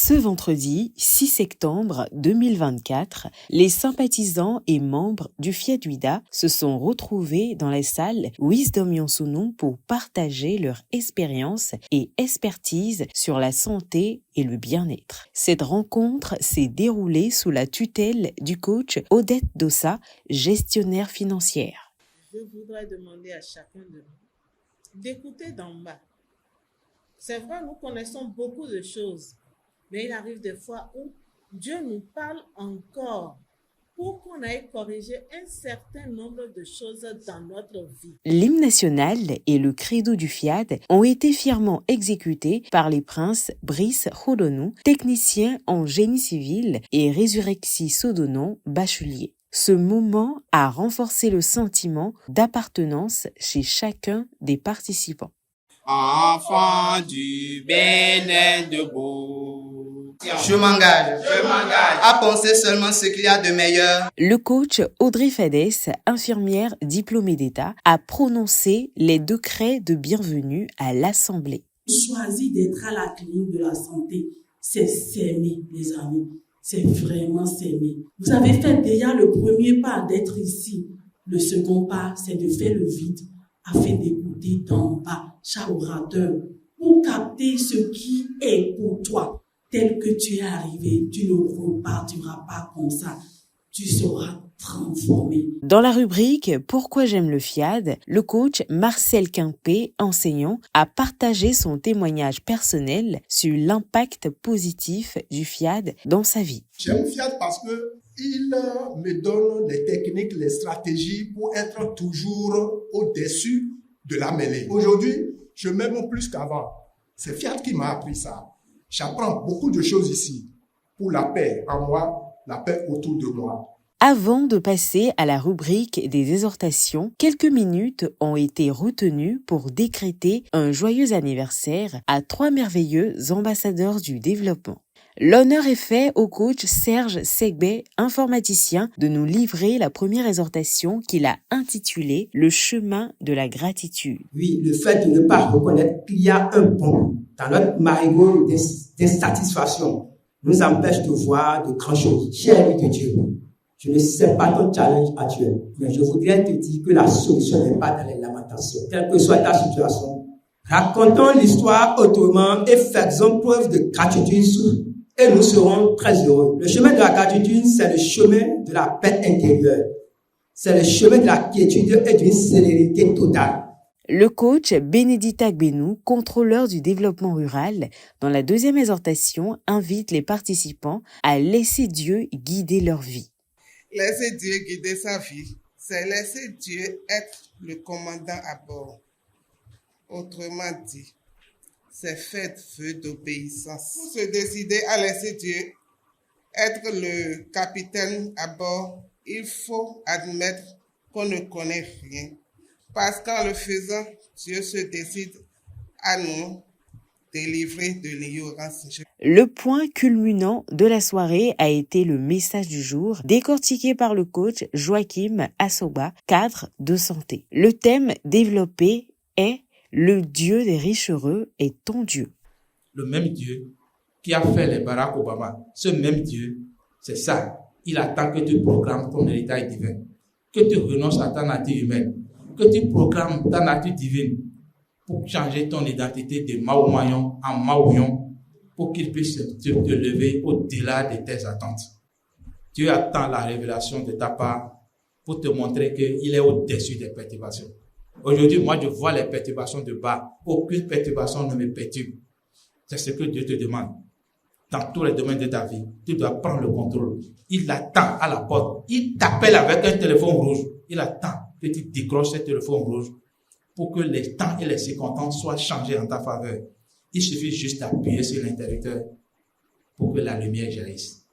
Ce vendredi 6 septembre 2024, les sympathisants et membres du Fiat Uida se sont retrouvés dans la salle Wisdom Yansounou pour partager leur expérience et expertise sur la santé et le bien-être. Cette rencontre s'est déroulée sous la tutelle du coach Odette Dossa, gestionnaire financière. Je voudrais demander à chacun de nous d'écouter d'en bas. C'est vrai, nous connaissons beaucoup de choses, mais il arrive des fois où Dieu nous parle encore pour qu'on aille corriger un certain nombre de choses dans notre vie. L'hymne national et le credo du FIAD ont été fièrement exécutés par les princes Brice Khodonou, technicien en génie civil, et Résurrexi Sodonon, bachelier. Ce moment a renforcé le sentiment d'appartenance chez chacun des participants. Enfant du Bénin de Beau. Je m'engage à penser seulement ce qu'il y a de meilleur. Le coach Audrey Fades, infirmière diplômée d'État, a prononcé les décrets de bienvenue à l'Assemblée. Choisir d'être à la clinique de la santé, c'est s'aimer, les amis. C'est vraiment s'aimer. Vous avez fait déjà le premier pas d'être ici. Le second pas, c'est de faire le vide afin d'écouter d'en bas chaque orateur pour capter ce qui est pour toi. Tel que tu es arrivé, tu ne repartiras pas comme ça. Tu seras transformé. Dans la rubrique « Pourquoi j'aime le FIAD », le coach Marcel Quimper, enseignant, a partagé son témoignage personnel sur l'impact positif du FIAD dans sa vie. J'aime le FIAD parce qu'il me donne les techniques, les stratégies pour être toujours au-dessus de la mêlée. Aujourd'hui, je m'aime plus qu'avant. C'est FIAD qui m'a appris ça. J'apprends beaucoup de choses ici pour la paix en moi, la paix autour de moi. Avant de passer à la rubrique des exhortations, quelques minutes ont été retenues pour décréter un joyeux anniversaire à 3 merveilleux ambassadeurs du développement. L'honneur est fait au coach Serge Segbé, informaticien, de nous livrer la première exhortation qu'il a intitulée « Le chemin de la gratitude ». Oui, le fait de ne pas reconnaître qu'il y a un pont dans notre marigot d'insatisfaction nous empêche de voir de grandes choses. Cher ami de Dieu, je ne sais pas ton challenge actuel, mais je voudrais te dire que la solution n'est pas dans les lamentations. Quelle que soit ta situation, racontons l'histoire autrement et faisons preuve de gratitude et nous serons très heureux. Le chemin de la gratitude, c'est le chemin de la paix intérieure. C'est le chemin de la quiétude et d'une sérénité totale. Le coach Bénédicte Benou, contrôleur du développement rural, dans la deuxième exhortation, invite les participants à laisser Dieu guider leur vie. Laisser Dieu guider sa vie, c'est laisser Dieu être le commandant à bord. Autrement dit, c'est faire feu d'obéissance. Pour se décider à laisser Dieu être le capitaine à bord, il faut admettre qu'on ne connaît rien. Parce qu'en le faisant, Dieu se décide à nous délivrer de l'ignorance. Le point culminant de la soirée a été le message du jour, décortiqué par le coach Joachim Assoba, cadre de santé. Le thème développé est « Le Dieu des riches heureux est ton Dieu ». Le même Dieu qui a fait les Barack Obama, ce même Dieu, c'est ça. Il attend que tu programmes ton héritage divin, que tu renonces à ta nature humaine, que tu programmes ta nature divine pour changer ton identité de Maoumayon en Maouyon pour qu'il puisse te lever au-delà de tes attentes. Dieu attend la révélation de ta part pour te montrer qu'il est au-dessus des perturbations. Aujourd'hui, moi, je vois les perturbations de bas. Aucune perturbation ne me perturbe. C'est ce que Dieu te demande. Dans tous les domaines de ta vie, tu dois prendre le contrôle. Il attend à la porte. Il t'appelle avec un téléphone rouge. Il attend que tu décroches ce téléphone rouge pour que les temps et les circonstances soient changés en ta faveur. Il suffit juste d'appuyer sur l'interrupteur pour que la lumière jaillisse.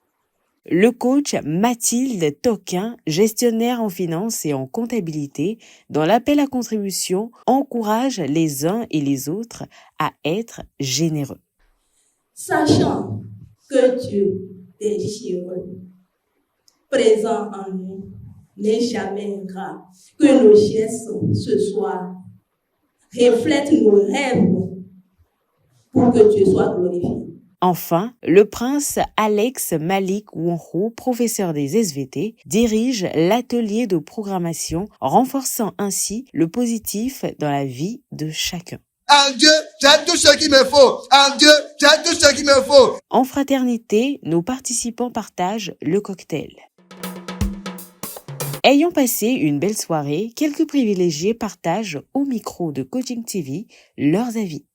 Le coach Mathilde Toquin, gestionnaire en finance et en comptabilité, dans l'appel à contribution, encourage les uns et les autres à être généreux. Sachant que Dieu est généreux, présent en nous, n'est jamais ingrat, que nos gestes ce soir reflètent nos rêves pour que Dieu soit glorifié. Enfin, le prince Alex Malik Wonho, professeur des SVT, dirige l'atelier de programmation, renforçant ainsi le positif dans la vie de chacun. En Dieu, j'ai tout ce qu'il me faut. En Dieu, j'ai tout ce qu'il me faut. En fraternité, nos participants partagent le cocktail. Ayant passé une belle soirée, quelques privilégiés partagent au micro de Coaching TV leurs avis.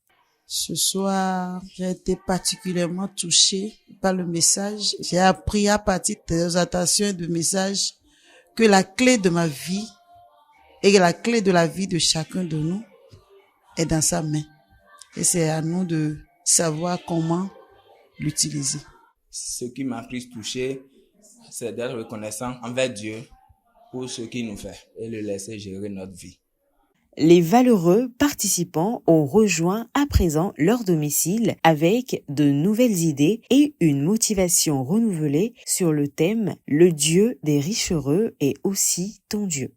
Ce soir, j'ai été particulièrement touchée par le message. J'ai appris à partir des présentations de messages que la clé de ma vie et la clé de la vie de chacun de nous est dans sa main. Et c'est à nous de savoir comment l'utiliser. Ce qui m'a plus touché, c'est d'être reconnaissant envers Dieu pour ce qu'il nous fait et le laisser gérer notre vie. Les valeureux participants ont rejoint à présent leur domicile avec de nouvelles idées et une motivation renouvelée sur le thème « Le Dieu des riches heureux est aussi ton Dieu ».